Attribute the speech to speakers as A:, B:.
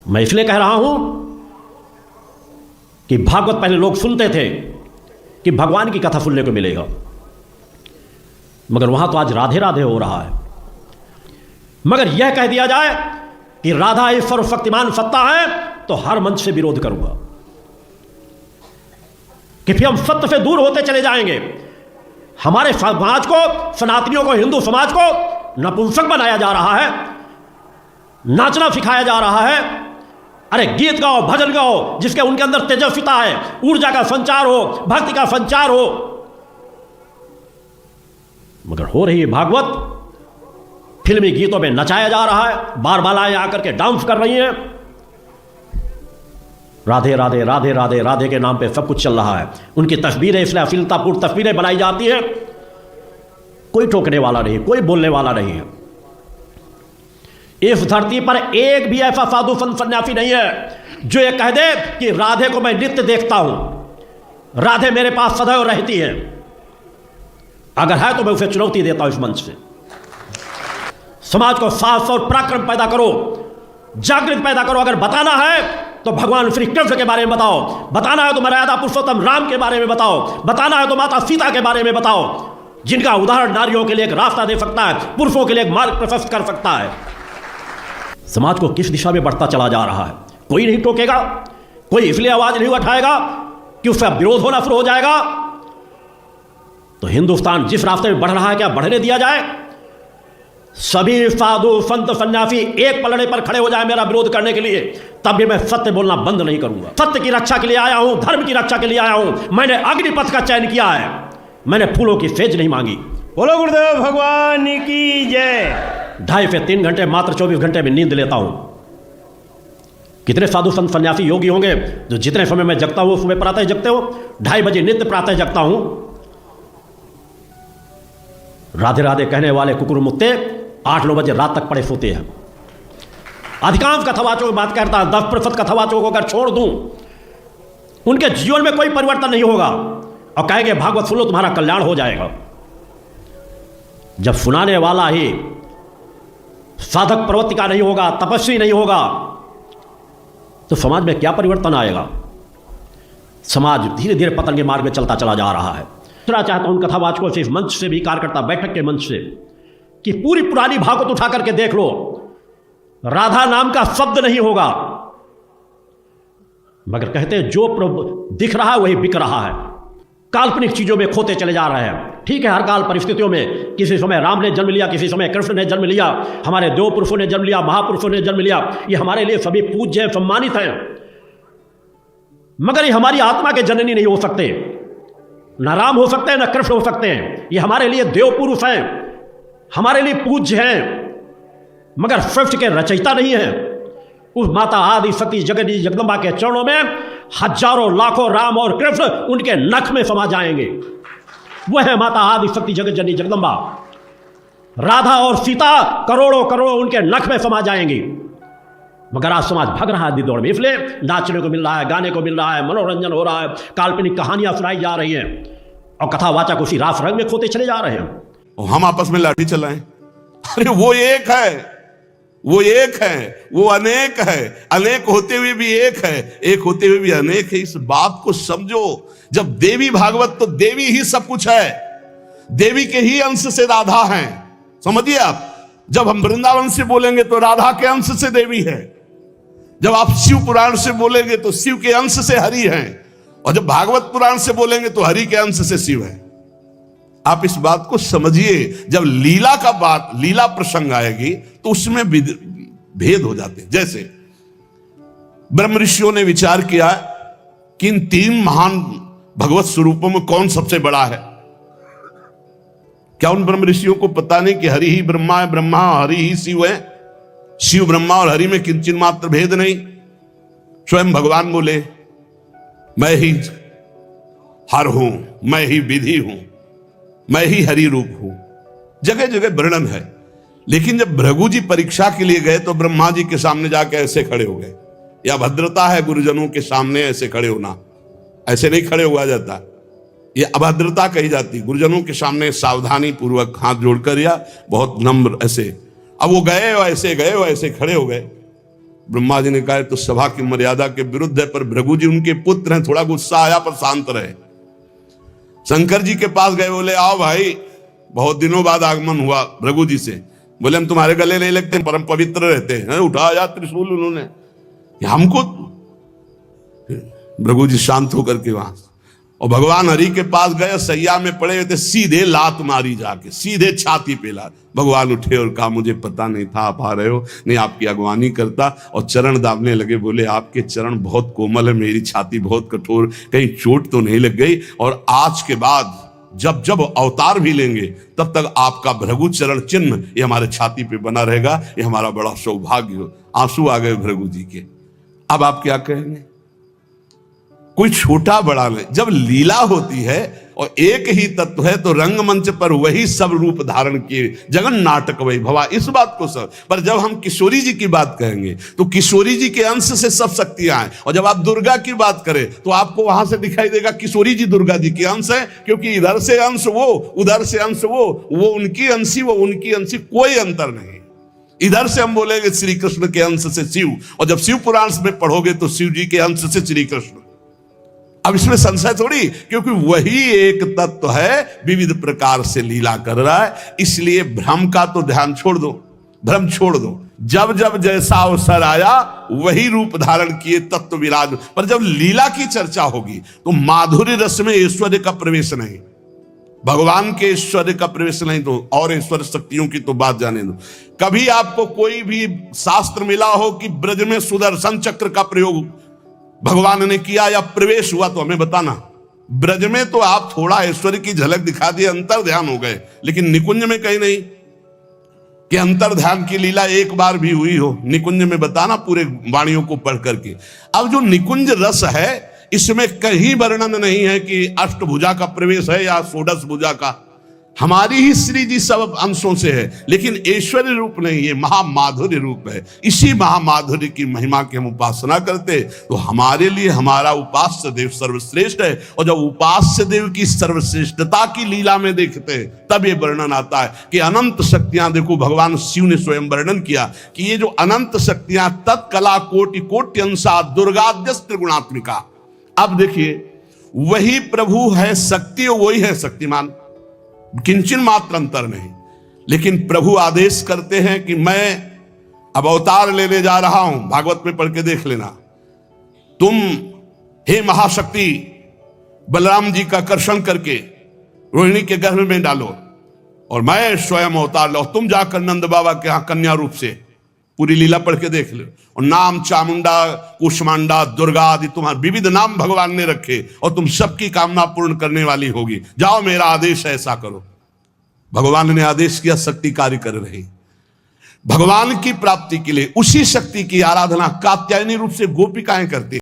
A: मैं इसलिए कह रहा हूं कि भागवत पहले लोग सुनते थे कि भगवान की कथा सुनने को मिलेगा, मगर वहां तो आज राधे राधे हो रहा है। मगर यह कह दिया जाए कि राधा ही सर्वशक्तिमान सत्ता है तो हर मंच से विरोध करूंगा कि फिर हम सत्य से दूर होते चले जाएंगे। हमारे समाज को, सनातनियों को, हिंदू समाज को नपुंसक बनाया जा रहा है, नाचना सिखाया जा रहा है। अरे गीत गाओ, भजन गाओ, जिसके उनके अंदर तेजस्विता है, ऊर्जा का संचार हो, भक्ति का संचार हो। मगर हो रही है भागवत फिल्मी गीतों में नचाया जा रहा है, बार बालाएं आकर के डांस कर रही हैं। राधे राधे राधे राधे राधे के नाम पे सब कुछ चल रहा है। उनकी तस्वीरें इसलिए अश्लीलतापूर्ण तस्वीरें बनाई जाती हैं, कोई टोकने वाला नहीं, कोई बोलने वाला नहीं है। इस धरती पर एक भी ऐसा साधु संत सन्यासी नहीं है जो ये कह दे कि राधे को मैं नित्य देखता हूं, राधे मेरे पास सदैव रहती है। अगर है तो मैं उसे चुनौती देता हूं इस मंच से। समाज को साहस और पराक्रम पैदा करो, जागृत पैदा करो। अगर बताना है तो भगवान श्री कृष्ण के बारे में बताओ, बताना है तो मर्यादा पुरुषोत्तम राम के बारे में बताओ, बताना है तो माता सीता के बारे में बताओ, जिनका उदाहरण नारियों के लिए एक रास्ता दे सकता है, पुरुषों के लिए एक मार्ग प्रशस्त कर सकता है। समाज को किस दिशा में बढ़ता चला जा रहा है, कोई नहीं टोकेगा, कोई इसलिए आवाज नहीं उठाएगा कि उसका विरोध होना शुरू हो जाएगा। तो हिंदुस्तान जिस रास्ते में बढ़ रहा है, क्या बढ़ने दिया जाए? सभी साधु संत सन्यासी एक पलड़े पर खड़े हो जाए मेरा विरोध करने के लिए, तब भी मैं सत्य बोलना बंद नहीं करूंगा। सत्य की रक्षा के लिए आया हूं, धर्म की रक्षा के लिए आया हूं। मैंने अग्निपथ का चयन किया है, मैंने फूलों की सेज नहीं मांगी।
B: बोलो गुरुदेव भगवान की जय।
A: 2.5 से 3 घंटे मात्र 24 घंटे में नींद लेता हूं। कितने साधु संत सन्यासी योगी होंगे जो जितने समय मैं जगता हूं, सुबह प्रातः जगते हो, 2:30 बजे नित्य प्रातः जगता हूं। राधे राधे कहने वाले कुकुर मुत्ते 8-9 बजे रात तक पड़े सोते हैं। अधिकांश कथावाचकों की बात करता है, 10% कथावाचकों को अगर छोड़ दूं, उनके जीवन में कोई परिवर्तन नहीं होगा और कहेंगे भागवत सुनो तुम्हारा कल्याण हो जाएगा। जब सुनाने वाला ही साधक प्रवृत्ति का नहीं होगा, तपस्वी नहीं होगा, तो समाज में क्या परिवर्तन आएगा? समाज धीरे धीरे पतन के मार्ग में चलता चला जा रहा है। दूसरा चाहता हूं कथावाचकों से, इस मंच से भी, कार्यकर्ता बैठक के मंच से, कि पूरी पुरानी भागवत उठा करके देख लो, राधा नाम का शब्द नहीं होगा। मगर कहते हैं जो दिख रहा है वही बिक रहा है। काल्पनिक चीजों में खोते चले जा रहे हैं। ठीक है, हर काल परिस्थितियों में, किसी समय राम ने जन्म लिया, किसी समय कृष्ण ने जन्म लिया, हमारे देव पुरुषों ने जन्म लिया, महापुरुषों ने जन्म लिया। ये हमारे लिए सभी पूज्य हैं, सम्मानित हैं, मगर ये हमारी आत्मा के जननी नहीं हो सकते। न राम हो सकते हैं, न कृष्ण हो सकते हैं। ये हमारे लिए देव पुरुष हैं, हमारे लिए पूज्य हैं, मगर सृष्टि के रचयिता नहीं है। उस माता आदि सती जगन्नाथ जगदम्बा के चरणों में हजारों लाखों राम और कृष्ण उनके नख में समा जाएंगे। वह है माता आदि शक्ति जगत जननी जगदम्बा। राधा और सीता करोड़ों करोड़ों उनके नख में समा जाएंगी। मगर आज समाज भाग रहा है दौड़ में, इसलिए नाचने को मिल रहा है, गाने को मिल रहा है, मनोरंजन हो रहा है, काल्पनिक कहानियां सुनाई जा रही हैं और कथावाचक उसी रास रंग में खोते चले जा रहे हैं।
C: और हम आपस में लाठी चलाएं? अरे वो एक है, वो एक है, वो अनेक है। अनेक होते हुए भी एक है, एक होते हुए भी अनेक है। इस बात को समझो। जब देवी भागवत, तो देवी ही सब कुछ है, देवी के ही अंश से राधा है। समझिए आप, जब हम वृंदावन से बोलेंगे तो राधा के अंश से देवी है। जब आप शिव पुराण से बोलेंगे तो शिव के अंश से हरि है, और जब भागवत पुराण से बोलेंगे तो हरि के अंश से शिव है। आप इस बात को समझिए। जब लीला का बात, लीला प्रसंग आएगी तो उसमें भेद हो जाते हैं। जैसे ब्रह्म ऋषियों ने विचार किया कि इन 3 महान भगवत स्वरूपों में कौन सबसे बड़ा है। क्या उन ब्रह्म ऋषियों को पता नहीं कि हरि ही ब्रह्मा है, ब्रह्मा हरि ही शिव है? शिव ब्रह्मा और हरि में किंचित मात्र भेद नहीं। स्वयं भगवान बोले मैं ही हर हूं, मैं ही विधि हूं, मैं ही हरि रूप हूं। जगह जगह वर्णन है। लेकिन जब भृगु जी परीक्षा के लिए गए तो ब्रह्मा जी के सामने जाके ऐसे खड़े हो गए। यह भद्रता है गुरुजनों के सामने ऐसे खड़े होना, ऐसे नहीं खड़े हुआ जाता, ये अभद्रता कही जाती। गुरुजनों के सामने सावधानी पूर्वक हाथ जोड़कर या बहुत नम्र ऐसे। अब वो गए और ऐसे खड़े हो गए। ब्रह्मा जी ने कहा तो सभा की मर्यादा के विरुद्ध है, पर भृगु जी उनके पुत्र हैं, थोड़ा गुस्सा आया पर शांत रहे। शंकर जी के पास गए, बोले आओ भाई, बहुत दिनों बाद आगमन हुआ भृगु जी से। बोले हम तुम्हारे गले नहीं लगते, परम पवित्र रहते हैं। उठाया त्रिशूल उन्होंने, हमको। भृगु जी शांत होकर के वहां, और भगवान हरि के पास गए, सैया में पड़े हुए थे, सीधे लात मारी जाके, सीधे छाती पे लात। भगवान उठे और कहा मुझे पता नहीं था आप आ रहे हो, नहीं आपकी अगवानी करता, और चरण दाबने लगे। बोले आपके चरण बहुत कोमल है, मेरी छाती बहुत कठोर, कहीं चोट तो नहीं लग गई। और आज के बाद जब जब अवतार भी लेंगे तब तक आपका भृगु चरण चिन्ह ये हमारे छाती पे बना रहेगा, ये हमारा बड़ा सौभाग्य हो। आंसू आ गए भृगु जी के। अब आप क्या कहेंगे? कोई छोटा बड़ा नहीं, जब लीला होती है और एक ही तत्व है तो रंगमंच पर वही सब रूप धारण किए, जगन नाटक वही भवा, इस बात को सब। पर जब हम किशोरी जी की बात कहेंगे तो किशोरी जी के अंश से सब शक्तियां हैं, और जब आप दुर्गा की बात करें तो आपको वहां से दिखाई देगा किशोरी जी दुर्गा जी के अंश है, क्योंकि इधर से अंश वो, उधर से अंश वो उनकी अंशी, वो उनकी अंशी, कोई अंतर नहीं। इधर से हम बोलेंगे श्री कृष्ण के अंश से शिव, और जब शिव पुराण में पढ़ोगे तो शिव जी के अंश से श्री कृष्ण। अब इसमें संशय थोड़ी, क्योंकि वही एक तत्व है, विविध प्रकार से लीला कर रहा है। इसलिए भ्रम का तो ध्यान छोड़ दो, भ्रम छोड़ दो। जब जब जैसा अवसर आया वही रूप धारण किए तत्व विराज। पर जब लीला की चर्चा होगी तो माधुर्य रस में ऐश्वर्य का प्रवेश नहीं, भगवान के ऐश्वर्य का प्रवेश नहीं, तो और ऐश्वर्य शक्तियों की तो बात जाने दो। कभी आपको कोई भी शास्त्र मिला हो कि ब्रज में सुदर्शन चक्र का प्रयोग भगवान ने किया या प्रवेश हुआ, तो हमें बताना। ब्रज में तो आप थोड़ा ऐश्वर्य की झलक दिखा दिए, अंतर ध्यान हो गए, लेकिन निकुंज में कहीं नहीं कि अंतर ध्यान की लीला एक बार भी हुई हो। निकुंज में बताना पूरे वाणियों को पढ़ करके। अब जो निकुंज रस है इसमें कहीं वर्णन नहीं है कि अष्टभुजा का प्रवेश है या षोडश भुजा का। हमारी ही श्री जी सब अंशों से है, लेकिन ऐश्वर्य रूप नहीं, ये महामाधुर्य रूप है। इसी महामाधुर्य की महिमा की हम उपासना करते तो हमारे लिए हमारा उपास्य देव सर्वश्रेष्ठ है। और जब उपास्य देव की सर्वश्रेष्ठता की लीला में देखते तब ये वर्णन आता है कि अनंत शक्तियां, देखो भगवान शिव ने स्वयं वर्णन किया कि ये जो अनंत शक्तियां तत्कला कोटि कोटि अंशा दुर्गाद्यस्त्र गुणात्मिका। अब देखिए वही प्रभु है शक्ति, वही है शक्तिमान, किंचन मात्र अंतर नहीं। लेकिन प्रभु आदेश करते हैं कि मैं अब अवतार लेने जा रहा हूं, भागवत में पढ़ के देख लेना। तुम हे महाशक्ति बलराम जी का कर्षण करके रोहिणी के गर्भ में डालो, और मैं स्वयं अवतार लो। तुम जाकर नंद बाबा के यहां कन्या रूप से पूरी लीला पढ़ के देख लो। और नाम चामुंडा, कुष्मांडा, दुर्गा आदि तुम्हारे विविध नाम भगवान ने रखे, और तुम सबकी कामना पूर्ण करने वाली होगी। जाओ मेरा आदेश है, ऐसा करो। भगवान ने आदेश किया, शक्ति कार्य कर रही। भगवान की प्राप्ति के लिए उसी शक्ति की आराधना कात्यायनी रूप से गोपिकाएं करती।